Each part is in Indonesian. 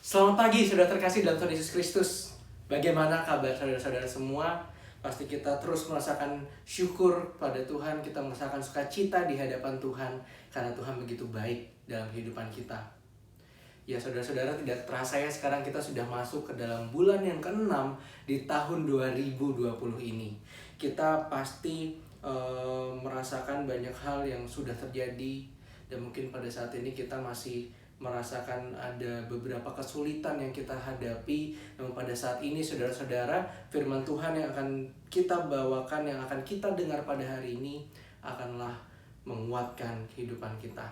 Selamat pagi, saudara terkasih dalam Tuhan Yesus Kristus. Bagaimana kabar saudara-saudara semua? Pasti kita terus merasakan syukur pada Tuhan, kita merasakan sukacita di hadapan Tuhan, karena Tuhan begitu baik dalam kehidupan kita. Ya saudara-saudara, tidak terasa ya sekarang kita sudah masuk ke dalam bulan yang ke-6 di tahun 2020 ini. Kita pasti merasakan banyak hal yang sudah terjadi, dan mungkin pada saat ini kita masih merasakan ada beberapa kesulitan yang kita hadapi. Namun pada saat ini saudara-saudara, firman Tuhan yang akan kita bawakan, yang akan kita dengar pada hari ini akanlah menguatkan kehidupan kita.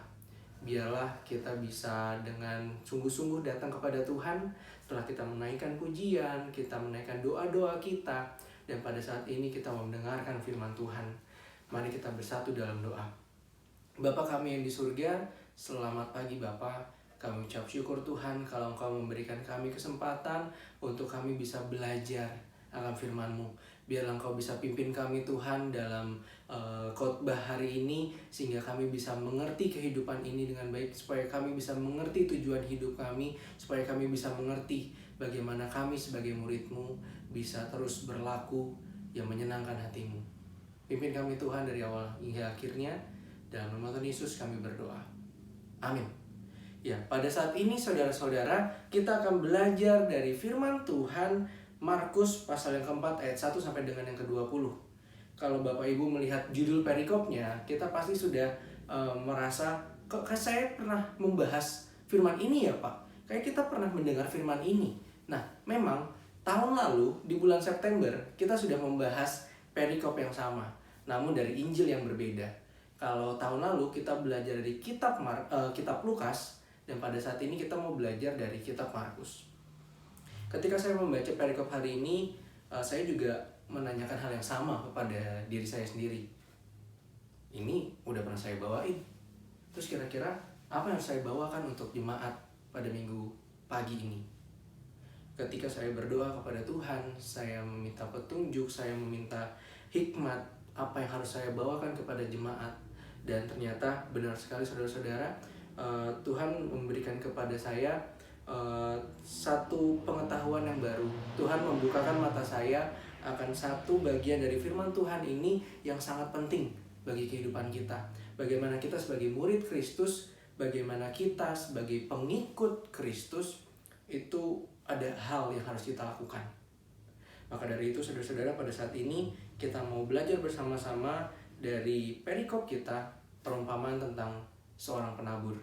Biarlah kita bisa dengan sungguh-sungguh datang kepada Tuhan setelah kita menaikkan pujian, kita menaikkan doa-doa kita, dan pada saat ini kita mau mendengarkan firman Tuhan. Mari kita bersatu dalam doa. Bapa kami yang di surga, selamat pagi Bapa. Kami ucap syukur Tuhan kalau Engkau memberikan kami kesempatan untuk kami bisa belajar akan firman-Mu. Biarlah Engkau bisa pimpin kami Tuhan dalam khotbah hari ini, sehingga kami bisa mengerti kehidupan ini dengan baik, supaya kami bisa mengerti tujuan hidup kami, supaya kami bisa mengerti bagaimana kami sebagai murid-Mu bisa terus berlaku yang menyenangkan hati-Mu. Pimpin kami Tuhan dari awal hingga akhirnya. Dalam nama Tuhan Yesus kami berdoa. Amin. Ya, pada saat ini saudara-saudara, kita akan belajar dari firman Tuhan Markus pasal yang keempat ayat 1 sampai dengan yang ke-20. Kalau Bapak Ibu melihat judul perikopnya, kita pasti sudah merasa, kok saya pernah membahas firman ini ya Pak? Kayak kita pernah mendengar firman ini. Nah, memang tahun lalu di bulan September kita sudah membahas perikop yang sama, namun dari Injil yang berbeda. Kalau tahun lalu kita belajar dari kitab Lukas, dan pada saat ini kita mau belajar dari kitab Markus. Ketika saya membaca perikop hari ini, saya juga menanyakan hal yang sama kepada diri saya sendiri. Ini udah pernah saya bawain. Terus kira-kira apa yang saya bawakan untuk jemaat pada minggu pagi ini? Ketika saya berdoa kepada Tuhan, saya meminta petunjuk, saya meminta hikmat, apa yang harus saya bawakan kepada jemaat. Dan ternyata benar sekali saudara-saudara, Tuhan memberikan kepada saya satu pengetahuan yang baru. Tuhan membukakan mata saya akan satu bagian dari firman Tuhan ini yang sangat penting bagi kehidupan kita. Bagaimana kita sebagai murid Kristus, bagaimana kita sebagai pengikut Kristus, itu ada hal yang harus kita lakukan. Maka dari itu saudara-saudara, pada saat ini kita mau belajar bersama-sama dari perikop kita, perumpamaan tentang seorang penabur.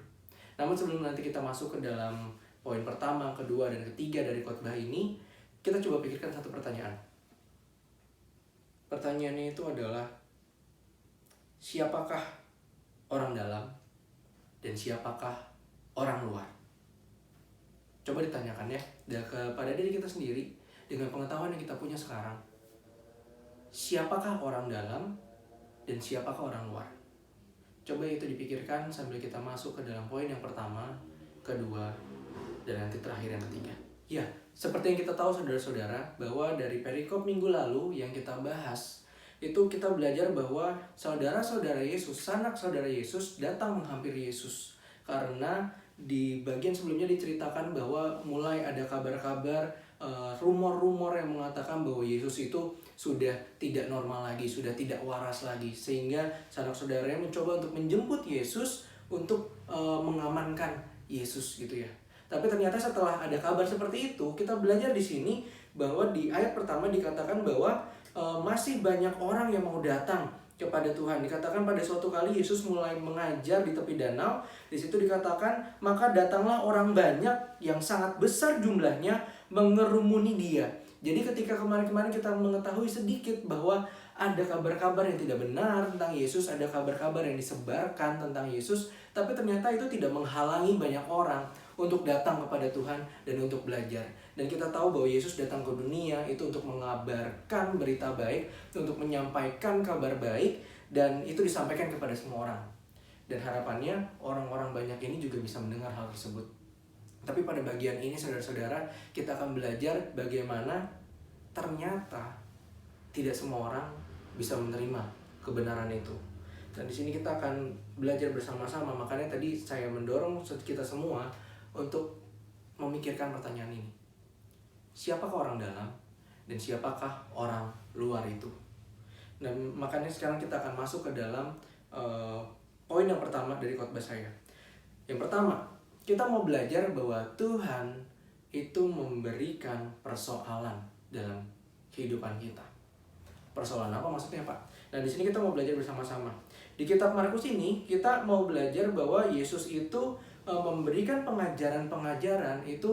Namun sebelum nanti kita masuk ke dalam poin pertama, kedua, dan ketiga dari khotbah ini, kita coba pikirkan satu pertanyaan. Pertanyaannya itu adalah, siapakah orang dalam dan siapakah orang luar? Coba ditanyakan ya, kepada diri kita sendiri dengan pengetahuan yang kita punya sekarang. Siapakah orang dalam dan siapakah orang luar? Coba itu dipikirkan sambil kita masuk ke dalam poin yang pertama, kedua, dan nanti terakhir yang ketiga. Ya, seperti yang kita tahu saudara-saudara, bahwa dari perikop minggu lalu yang kita bahas, itu kita belajar bahwa saudara-saudara Yesus, sanak saudara Yesus datang menghampiri Yesus. Karena di bagian sebelumnya diceritakan bahwa mulai ada kabar-kabar, rumor-rumor yang mengatakan bahwa Yesus itu sudah tidak normal lagi, sudah tidak waras lagi, sehingga sanak saudaranya mencoba untuk menjemput Yesus untuk mengamankan Yesus gitu ya. Tapi ternyata setelah ada kabar seperti itu, kita belajar di sini bahwa di ayat pertama dikatakan bahwa masih banyak orang yang mau datang kepada Tuhan. Dikatakan pada suatu kali Yesus mulai mengajar di tepi danau. Di situ dikatakan, maka datanglah orang banyak yang sangat besar jumlahnya mengerumuni dia. Jadi ketika kemarin-kemarin kita mengetahui sedikit bahwa ada kabar-kabar yang tidak benar tentang Yesus, ada kabar-kabar yang disebarkan tentang Yesus, tapi ternyata itu tidak menghalangi banyak orang untuk datang kepada Tuhan dan untuk belajar. Dan kita tahu bahwa Yesus datang ke dunia itu untuk mengabarkan berita baik, untuk menyampaikan kabar baik, dan itu disampaikan kepada semua orang. Dan harapannya orang-orang banyak ini juga bisa mendengar hal tersebut. Tapi pada bagian ini saudara-saudara, kita akan belajar bagaimana ternyata tidak semua orang bisa menerima kebenaran itu. Dan di sini kita akan belajar bersama-sama. Makanya tadi saya mendorong kita semua untuk memikirkan pertanyaan ini. Siapakah orang dalam dan siapakah orang luar itu? Dan makanya sekarang kita akan masuk ke dalam poin yang pertama dari khotbah saya. Yang pertama, kita mau belajar bahwa Tuhan itu memberikan persoalan dalam kehidupan kita. Persoalan apa maksudnya, Pak? Nah, di sini kita mau belajar bersama-sama. Di kitab Markus ini kita mau belajar bahwa Yesus itu memberikan pengajaran-pengajaran itu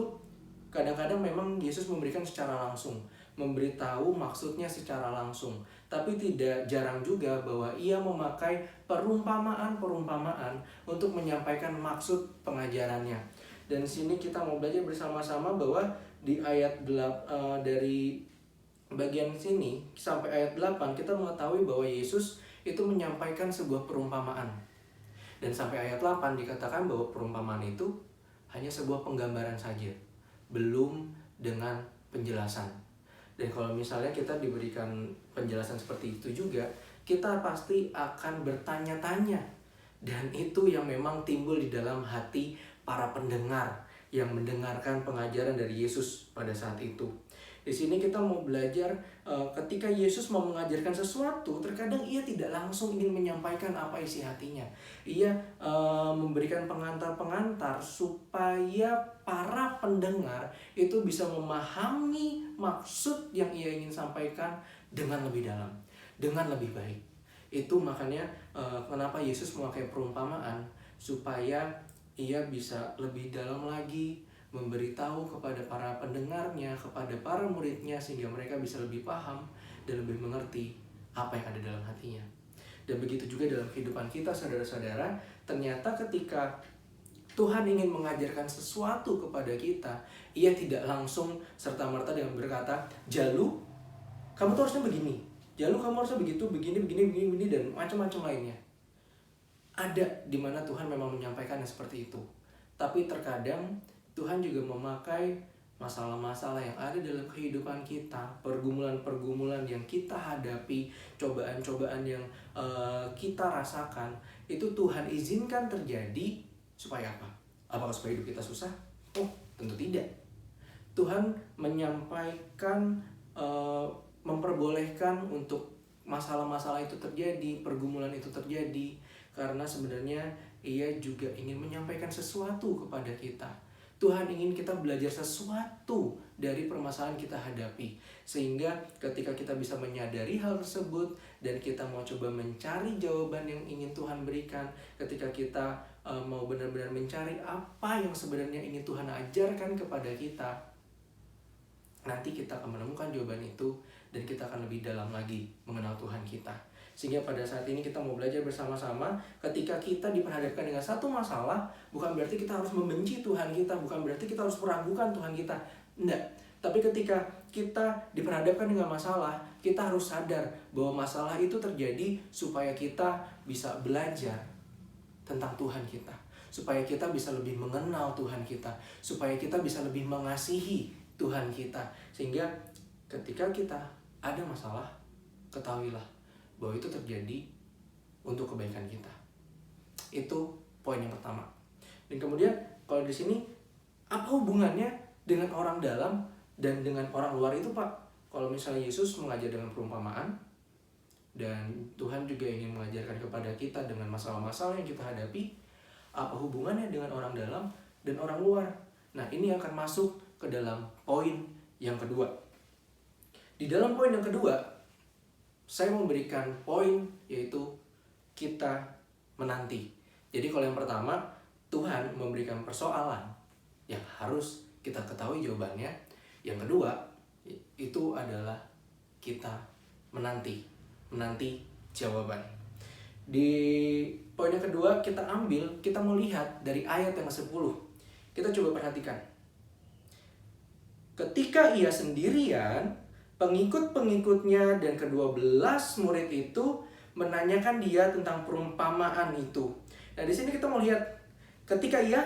kadang-kadang memang Yesus memberikan secara langsung, memberitahu maksudnya secara langsung. Tapi tidak jarang juga bahwa ia memakai perumpamaan-perumpamaan untuk menyampaikan maksud pengajarannya. Dan di sini kita mau belajar bersama-sama bahwa di ayat dari bagian sini sampai ayat 8 kita mengetahui bahwa Yesus itu menyampaikan sebuah perumpamaan. Dan sampai ayat 8 dikatakan bahwa perumpamaan itu hanya sebuah penggambaran saja, belum dengan penjelasan. Dan kalau misalnya kita diberikan penjelasan seperti itu juga, kita pasti akan bertanya-tanya. Dan itu yang memang timbul di dalam hati para pendengar yang mendengarkan pengajaran dari Yesus pada saat itu. Di sini kita mau belajar ketika Yesus mau mengajarkan sesuatu, terkadang ia tidak langsung ingin menyampaikan apa isi hatinya. Ia memberikan pengantar-pengantar supaya para pendengar itu bisa memahami maksud yang ia ingin sampaikan dengan lebih dalam, dengan lebih baik. Itu makanya kenapa Yesus memakai perumpamaan, supaya ia bisa lebih dalam lagi memberitahu kepada para pendengarnya, kepada para muridnya, sehingga mereka bisa lebih paham dan lebih mengerti apa yang ada dalam hatinya. Dan begitu juga dalam kehidupan kita, saudara-saudara, ternyata ketika Tuhan ingin mengajarkan sesuatu kepada kita, ia tidak langsung serta-merta dengan berkata, Jalu, kamu tuh harusnya begini, Jalu kamu harusnya begitu, begini, dan macam-macam lainnya. Ada di mana Tuhan memang menyampaikannya seperti itu. Tapi terkadang Tuhan juga memakai masalah-masalah yang ada dalam kehidupan kita, pergumulan-pergumulan yang kita hadapi, cobaan-cobaan yang kita rasakan, itu Tuhan izinkan terjadi supaya apa? Apakah supaya hidup kita susah? Oh, tentu tidak. Tuhan menyampaikan, memperbolehkan untuk masalah-masalah itu terjadi, pergumulan itu terjadi, karena sebenarnya ia juga ingin menyampaikan sesuatu kepada kita. Tuhan ingin kita belajar sesuatu dari permasalahan kita hadapi, sehingga ketika kita bisa menyadari hal tersebut dan kita mau coba mencari jawaban yang ingin Tuhan berikan, ketika kita mau benar-benar mencari apa yang sebenarnya ingin Tuhan ajarkan kepada kita, nanti kita akan menemukan jawaban itu dan kita akan lebih dalam lagi mengenal Tuhan kita. Sehingga pada saat ini kita mau belajar bersama-sama, ketika kita diperhadapkan dengan satu masalah, bukan berarti kita harus membenci Tuhan kita, bukan berarti kita harus meragukan Tuhan kita. Enggak. Tapi ketika kita diperhadapkan dengan masalah, kita harus sadar bahwa masalah itu terjadi supaya kita bisa belajar tentang Tuhan kita, supaya kita bisa lebih mengenal Tuhan kita, supaya kita bisa lebih mengasihi Tuhan kita. Sehingga ketika kita ada masalah, ketahuilah bahwa itu terjadi untuk kebaikan kita. Itu poin yang pertama. Dan kemudian kalau di sini, apa hubungannya dengan orang dalam dan dengan orang luar itu, Pak? Kalau misalnya Yesus mengajar dengan perumpamaan, dan Tuhan juga ingin mengajarkan kepada kita dengan masalah-masalah yang kita hadapi, apa hubungannya dengan orang dalam dan orang luar? Nah, ini akan masuk ke dalam poin yang kedua. Di dalam poin yang kedua, saya memberikan poin yaitu kita menanti. Jadi kalau yang pertama, Tuhan memberikan persoalan yang harus kita ketahui jawabannya. Yang kedua, itu adalah kita menanti jawaban. Di poin yang kedua kita mau lihat dari ayat yang ke-10. Kita coba perhatikan. Ketika ia sendirian, pengikut-pengikutnya dan ke-12 murid itu menanyakan dia tentang perumpamaan itu. Nah, di sini kita mau lihat ketika ia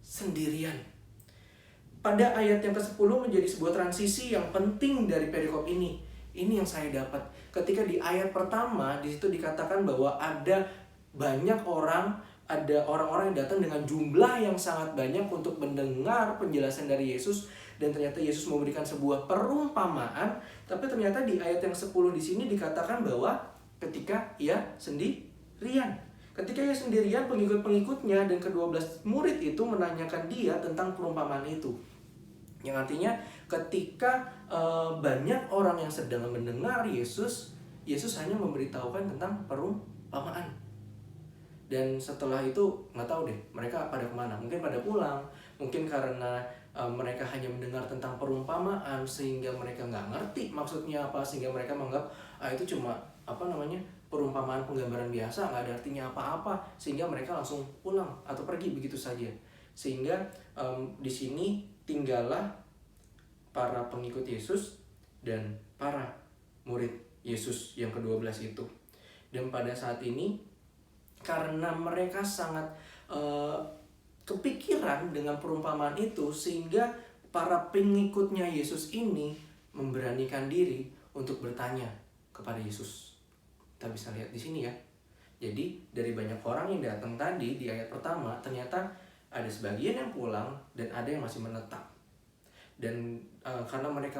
sendirian. Pada ayat yang ke-10 menjadi sebuah transisi yang penting dari perikop ini. Ini yang saya dapat. Ketika di ayat pertama di situ dikatakan bahwa ada banyak orang ada orang-orang yang datang dengan jumlah yang sangat banyak untuk mendengar penjelasan dari Yesus, dan ternyata Yesus memberikan sebuah perumpamaan. Tapi ternyata di ayat yang 10 di sini dikatakan bahwa ketika ia sendirian. Ketika ia sendirian, pengikut-pengikutnya dan ke-12 murid itu menanyakan dia tentang perumpamaan itu. Yang artinya ketika banyak orang yang sedang mendengar Yesus, Yesus hanya memberitahukan tentang perumpamaan. Dan setelah itu nggak tahu deh mereka pada kemana. Mungkin pada pulang, mungkin karena mereka hanya mendengar tentang perumpamaan sehingga mereka nggak ngerti maksudnya apa, sehingga mereka menganggap itu cuma perumpamaan penggambaran biasa, nggak ada artinya apa-apa, sehingga mereka langsung pulang atau pergi begitu saja. Sehingga di sini tinggallah para pengikut Yesus dan para murid Yesus yang ke-12 itu. Dan pada saat ini karena mereka sangat kepikiran dengan perumpamaan itu, sehingga para pengikutnya Yesus ini memberanikan diri untuk bertanya kepada Yesus. Kita bisa lihat di sini ya. Jadi dari banyak orang yang datang tadi di ayat pertama, ternyata ada sebagian yang pulang dan ada yang masih menetap. Dan karena mereka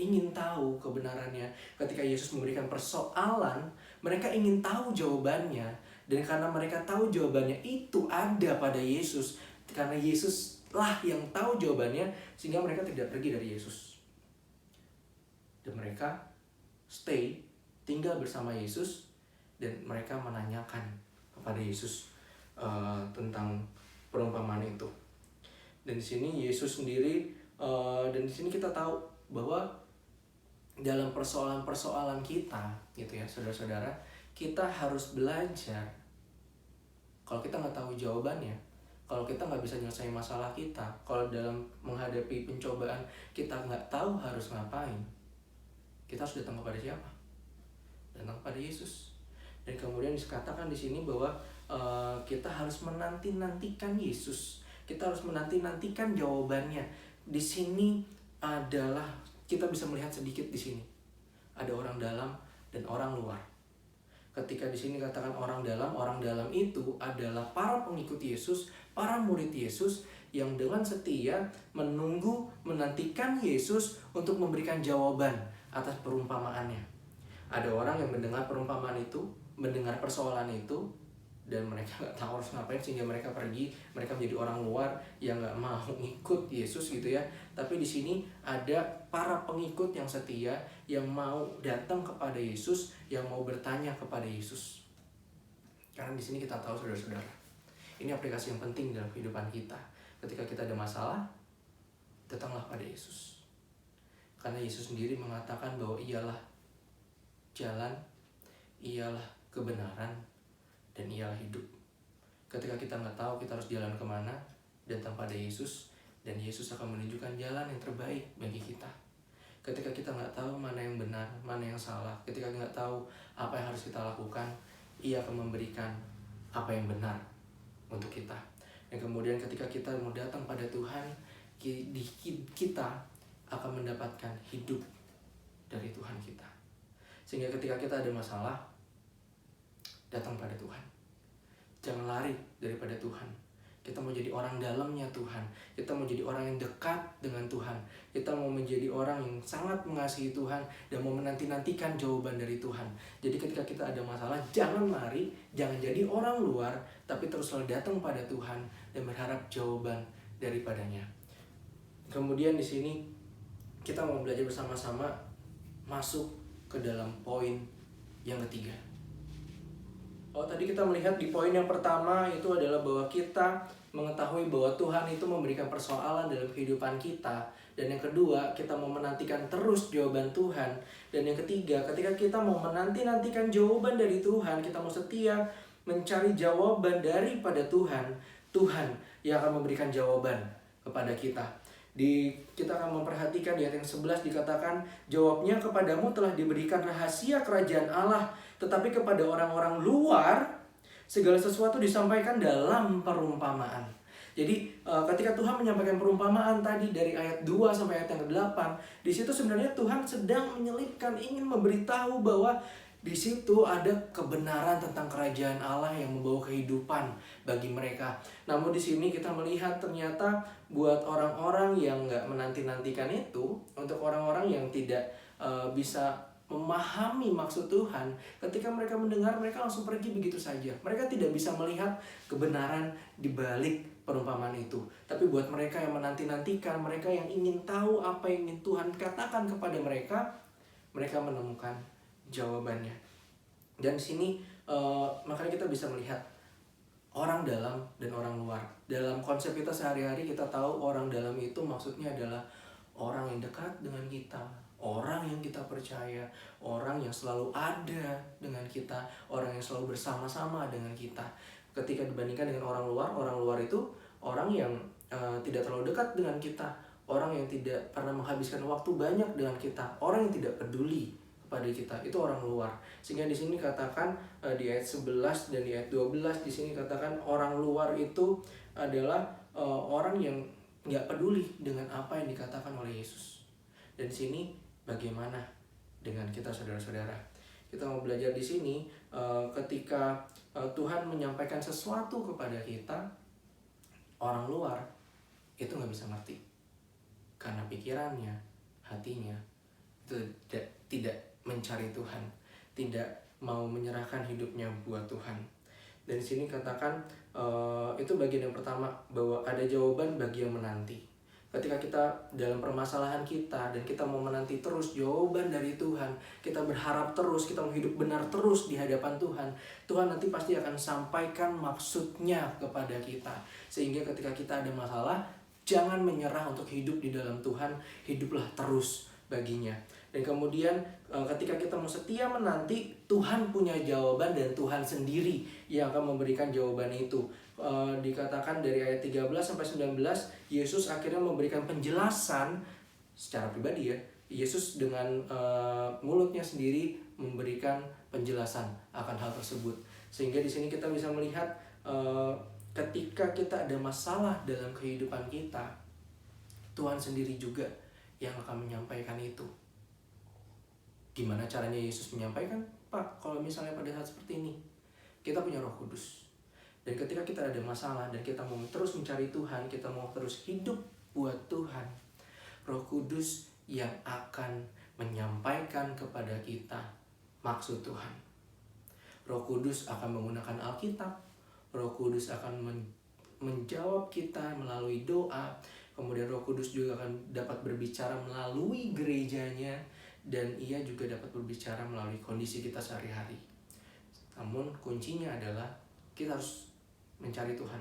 ingin tahu kebenarannya, ketika Yesus memberikan persoalan, mereka ingin tahu jawabannya. Dan karena mereka tahu jawabannya itu ada pada Yesus, karena Yesuslah yang tahu jawabannya, sehingga mereka tidak pergi dari Yesus. Dan mereka tinggal bersama Yesus, dan mereka menanyakan kepada Yesus tentang perumpamaan itu. Dan di sini Yesus sendiri, dan di sini kita tahu bahwa dalam persoalan-persoalan kita, gitu ya, saudara-saudara, kita harus belajar. Kalau kita nggak tahu jawabannya, kalau kita nggak bisa nyelesain masalah kita, kalau dalam menghadapi pencobaan kita nggak tahu harus ngapain, kita harus datang kepada siapa? Datang kepada Yesus. Dan kemudian dikatakan di sini bahwa kita harus menanti-nantikan Yesus. Kita harus menanti-nantikan jawabannya. Di sini adalah kita bisa melihat sedikit di sini. Ada orang dalam dan orang luar. Ketika di sini katakan orang dalam itu adalah para pengikut Yesus, para murid Yesus yang dengan setia menunggu, menantikan Yesus untuk memberikan jawaban atas perumpamaannya. Ada orang yang mendengar perumpamaan itu, mendengar persoalan itu, dan mereka nggak tahu harus ngapain, sehingga mereka pergi. Mereka menjadi orang luar yang nggak mau ikut Yesus gitu ya. Tapi di sini ada para pengikut yang setia, yang mau datang kepada Yesus, yang mau bertanya kepada Yesus. Karena di sini kita tahu, saudara-saudara, ini aplikasi yang penting dalam kehidupan kita. Ketika kita ada masalah, datanglah pada Yesus. Karena Yesus sendiri mengatakan bahwa ialah jalan, ialah kebenaran, dan ialah hidup. Ketika kita nggak tahu kita harus jalan kemana, datang pada Yesus, dan Yesus akan menunjukkan jalan yang terbaik bagi kita. Ketika kita nggak tahu mana yang benar, mana yang salah, ketika nggak tahu apa yang harus kita lakukan, Ia akan memberikan apa yang benar untuk kita. Dan kemudian ketika kita mau datang pada Tuhan, kita akan mendapatkan hidup dari Tuhan kita. Sehingga ketika kita ada masalah, datang pada Tuhan. Jangan lari daripada Tuhan. Kita mau jadi orang dalamnya Tuhan. Kita mau jadi orang yang dekat dengan Tuhan. Kita mau menjadi orang yang sangat mengasihi Tuhan dan mau menanti-nantikan jawaban dari Tuhan. Jadi ketika kita ada masalah, jangan lari, jangan jadi orang luar, tapi teruslah datang pada Tuhan dan berharap jawaban daripadanya. Kemudian di sini kita mau belajar bersama-sama masuk ke dalam poin yang ketiga. Tadi kita melihat di poin yang pertama itu adalah bahwa kita mengetahui bahwa Tuhan itu memberikan persoalan dalam kehidupan kita. Dan yang kedua, kita mau menantikan terus jawaban Tuhan. Dan yang ketiga, ketika kita mau menanti-nantikan jawaban dari Tuhan, kita mau setia mencari jawaban daripada Tuhan, Tuhan yang akan memberikan jawaban kepada kita. Kita akan memperhatikan di ayat yang 11 dikatakan, jawabnya kepadamu telah diberikan rahasia kerajaan Allah, tetapi kepada orang-orang luar segala sesuatu disampaikan dalam perumpamaan. Jadi ketika Tuhan menyampaikan perumpamaan tadi dari ayat 2 sampai ayat yang ke-8, di situ sebenarnya Tuhan sedang menyelipkan, ingin memberitahu bahwa Di situ ada kebenaran tentang kerajaan Allah yang membawa kehidupan bagi mereka. Namun di sini kita melihat ternyata buat orang-orang yang nggak menanti-nantikan itu, untuk orang-orang yang tidak bisa memahami maksud Tuhan, ketika mereka mendengar, mereka langsung pergi begitu saja. Mereka tidak bisa melihat kebenaran di balik perumpamaan itu. Tapi buat mereka yang menanti-nantikan, mereka yang ingin tahu apa yang ingin Tuhan katakan kepada mereka, mereka menemukan jawabannya. Dan di sini makanya kita bisa melihat orang dalam dan orang luar. Dalam konsep kita sehari-hari, kita tahu orang dalam itu maksudnya adalah orang yang dekat dengan kita, orang yang kita percaya, orang yang selalu ada dengan kita, orang yang selalu bersama-sama dengan kita. Ketika dibandingkan dengan orang luar itu orang yang tidak terlalu dekat dengan kita, orang yang tidak pernah menghabiskan waktu banyak dengan kita, orang yang tidak peduli kepada kita, itu orang luar. Sehingga di sini katakan di ayat 11 dan di ayat 12, di sini katakan orang luar itu adalah orang yang nggak peduli dengan apa yang dikatakan oleh Yesus. Dan di sini bagaimana dengan kita, saudara-saudara? Kita mau belajar di sini ketika Tuhan menyampaikan sesuatu kepada kita, orang luar itu nggak bisa ngerti karena pikirannya, hatinya itu tidak mencari Tuhan, tidak mau menyerahkan hidupnya buat Tuhan. Dan di sini katakan itu bagian yang pertama, bahwa ada jawaban bagi yang menanti. Ketika kita dalam permasalahan kita dan kita mau menanti terus jawaban dari Tuhan, kita berharap terus, kita mau hidup benar terus di hadapan Tuhan, Tuhan nanti pasti akan sampaikan maksudnya kepada kita. Sehingga ketika kita ada masalah, jangan menyerah untuk hidup di dalam Tuhan, hiduplah terus baginya. Dan kemudian ketika kita mau setia menanti, Tuhan punya jawaban dan Tuhan sendiri yang akan memberikan jawaban itu. Dikatakan dari ayat 13 sampai 19, Yesus akhirnya memberikan penjelasan secara pribadi ya. Yesus dengan mulutnya sendiri memberikan penjelasan akan hal tersebut. Sehingga di sini kita bisa melihat ketika kita ada masalah dalam kehidupan kita, Tuhan sendiri juga yang akan menyampaikan itu. Gimana caranya Yesus menyampaikan? Pak, kalau misalnya pada saat seperti ini, kita punya Roh Kudus. Dan ketika kita ada masalah dan kita mau terus mencari Tuhan, kita mau terus hidup buat Tuhan, Roh Kudus yang akan menyampaikan kepada kita maksud Tuhan. Roh Kudus akan menggunakan Alkitab. Roh Kudus akan menjawab kita melalui doa. Kemudian Roh Kudus juga akan dapat berbicara melalui gerejanya, dan ia juga dapat berbicara melalui kondisi kita sehari-hari. Namun kuncinya adalah kita harus mencari Tuhan,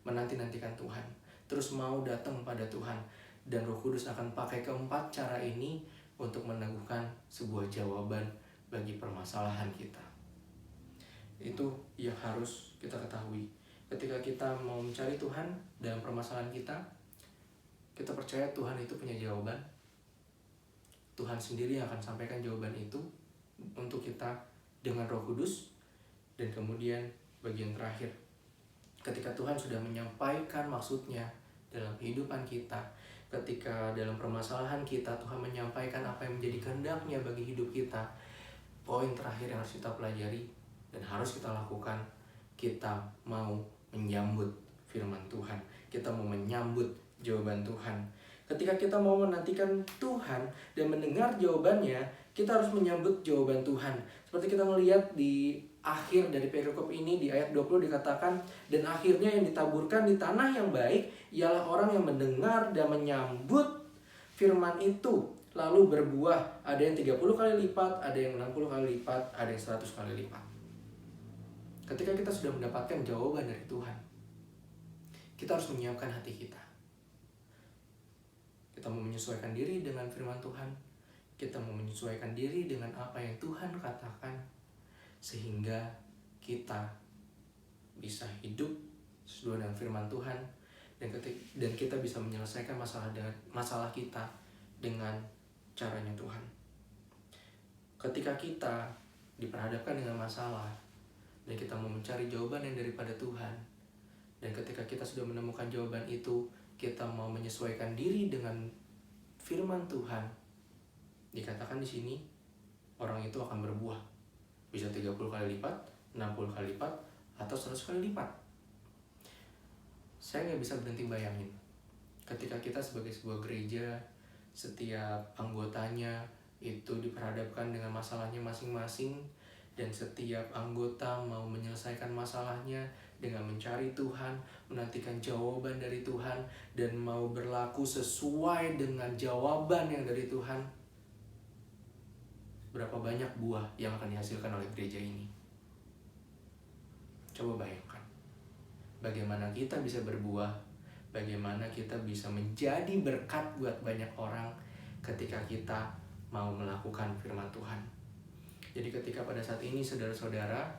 menanti-nantikan Tuhan, terus mau datang pada Tuhan. Dan Roh Kudus akan pakai keempat cara ini untuk meneguhkan sebuah jawaban bagi permasalahan kita. Itu yang harus kita ketahui. Ketika kita mau mencari Tuhan dalam permasalahan kita percaya Tuhan itu punya jawaban. Tuhan sendiri yang akan sampaikan jawaban itu untuk kita dengan Roh Kudus. Dan kemudian bagian terakhir, ketika Tuhan sudah menyampaikan maksudnya dalam kehidupan kita, ketika dalam permasalahan kita Tuhan menyampaikan apa yang menjadi kehendaknya bagi hidup kita, poin terakhir yang harus kita pelajari dan harus kita lakukan, kita mau menyambut firman Tuhan, kita mau menyambut jawaban Tuhan. Ketika kita mau menantikan Tuhan dan mendengar jawabannya, kita harus menyambut jawaban Tuhan. Seperti kita melihat di akhir dari perikop ini di ayat 20 dikatakan, dan akhirnya yang ditaburkan di tanah yang baik ialah orang yang mendengar dan menyambut firman itu, lalu berbuah. Ada yang 30 kali lipat, ada yang 60 kali lipat, ada yang 100 kali lipat. Ketika kita sudah mendapatkan jawaban dari Tuhan, kita harus menyiapkan hati kita. Kita mau menyesuaikan diri dengan firman Tuhan. Kita mau menyesuaikan diri dengan apa yang Tuhan katakan, sehingga kita bisa hidup sesuai dengan firman Tuhan, dan kita bisa menyelesaikan masalah kita dengan caranya Tuhan. Ketika kita diperhadapkan dengan masalah dan kita mau mencari jawaban yang daripada Tuhan, dan ketika kita sudah menemukan jawaban itu, kita mau menyesuaikan diri dengan firman Tuhan, dikatakan di sini orang itu akan berbuah. Bisa 30 kali lipat, 60 kali lipat, atau 100 kali lipat. Saya nggak bisa berhenti bayangin ketika kita sebagai sebuah gereja, setiap anggotanya itu diperhadapkan dengan masalahnya masing-masing, dan setiap anggota mau menyelesaikan masalahnya dengan mencari Tuhan, menantikan jawaban dari Tuhan, dan mau berlaku sesuai dengan jawaban yang dari Tuhan. Berapa banyak buah yang akan dihasilkan oleh gereja ini? Coba bayangkan, bagaimana kita bisa berbuah, bagaimana kita bisa menjadi berkat buat banyak orang ketika kita mau melakukan firman Tuhan. Jadi ketika pada saat ini saudara-saudara,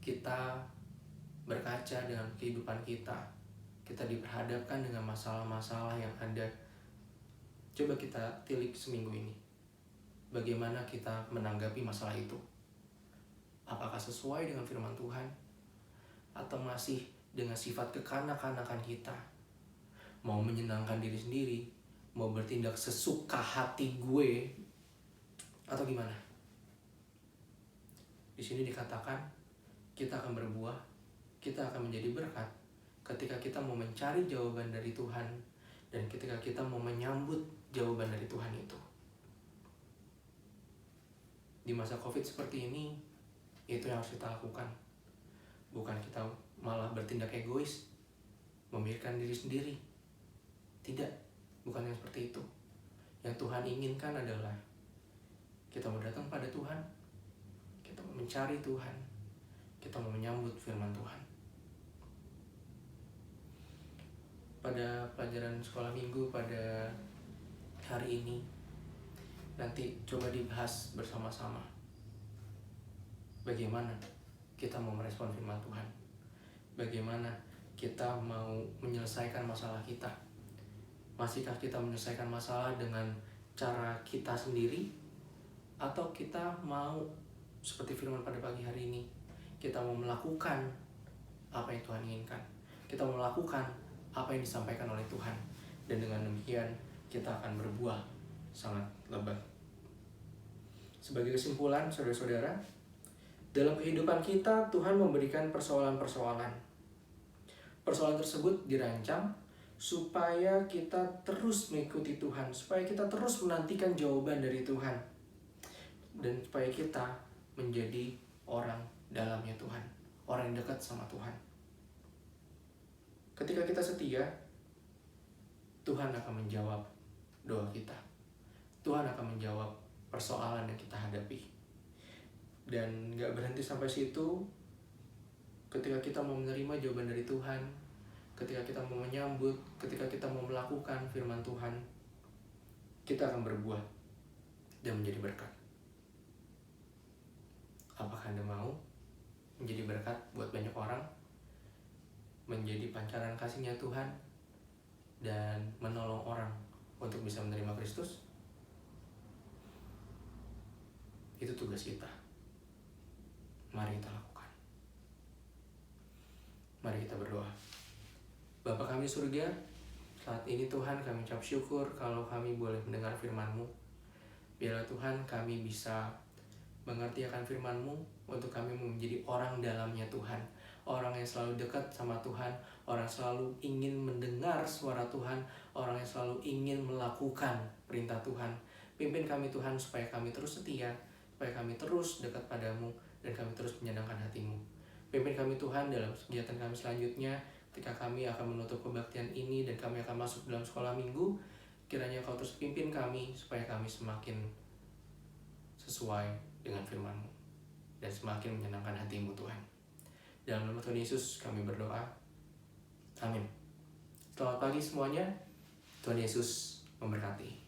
kita berkaca dengan kehidupan kita diperhadapkan dengan masalah-masalah yang ada. Coba kita tilik seminggu ini, bagaimana kita menanggapi masalah itu? Apakah sesuai dengan firman Tuhan? Atau masih dengan sifat kekanak-kanakan kita? Mau menyenangkan diri sendiri? Mau bertindak sesuka hati gue? Atau gimana? Di sini dikatakan kita akan berbuah, kita akan menjadi berkat ketika kita mau mencari jawaban dari Tuhan, dan ketika kita mau menyambut jawaban dari Tuhan itu. Di masa COVID seperti ini, itu yang harus kita lakukan. Bukan kita malah bertindak egois, memikirkan diri sendiri. Tidak, bukan yang seperti itu. Yang Tuhan inginkan adalah kita mau datang pada Tuhan, kita mau mencari Tuhan, kita mau menyambut firman Tuhan. Pada pelajaran sekolah minggu pada hari ini, nanti coba dibahas bersama-sama bagaimana kita mau merespon firman Tuhan, bagaimana kita mau menyelesaikan masalah kita. Masihkah kita menyelesaikan masalah dengan cara kita sendiri, atau kita mau seperti firman pada pagi hari ini, kita mau melakukan apa yang Tuhan inginkan, kita mau melakukan apa yang disampaikan oleh Tuhan, dan dengan demikian kita akan berbuah sangat lebat. Sebagai kesimpulan, saudara-saudara, dalam kehidupan kita Tuhan memberikan persoalan-persoalan. Persoalan tersebut dirancang supaya kita terus mengikuti Tuhan, supaya kita terus menantikan jawaban dari Tuhan, dan supaya kita menjadi orang dalamnya Tuhan, orang yang dekat sama Tuhan. Ketika kita setia, Tuhan akan menjawab doa kita. Tuhan akan menjawab persoalan yang kita hadapi. Dan gak berhenti sampai situ. Ketika kita mau menerima jawaban dari Tuhan, ketika kita mau menyambut, ketika kita mau melakukan firman Tuhan, kita akan berbuah dan menjadi berkat. Apakah Anda mau menjadi berkat buat banyak orang, menjadi pancaran kasih-Nya Tuhan, dan menolong orang untuk bisa menerima Kristus? Itu tugas kita. Mari kita lakukan. Mari kita berdoa. Bapa kami di surga, saat ini Tuhan kami ucap syukur kalau kami boleh mendengar firman-Mu. Biarlah Tuhan kami bisa mengerti akan firman-Mu, untuk kami menjadi orang dalamnya Tuhan, orang yang selalu dekat sama Tuhan, orang yang selalu ingin mendengar suara Tuhan, orang yang selalu ingin melakukan perintah Tuhan. Pimpin kami Tuhan supaya kami terus setia, supaya kami terus dekat padamu, dan kami terus menyenangkan hati-Mu. Pimpin kami Tuhan dalam kegiatan kami selanjutnya, ketika kami akan menutup kebaktian ini dan kami akan masuk dalam sekolah minggu. Kiranya Kau terus pimpin kami supaya kami semakin sesuai dengan firman-Mu dan semakin menyenangkan hati-Mu Tuhan. Dalam nama Tuhan Yesus kami berdoa. Amin. Selamat pagi semuanya. Tuhan Yesus memberkati.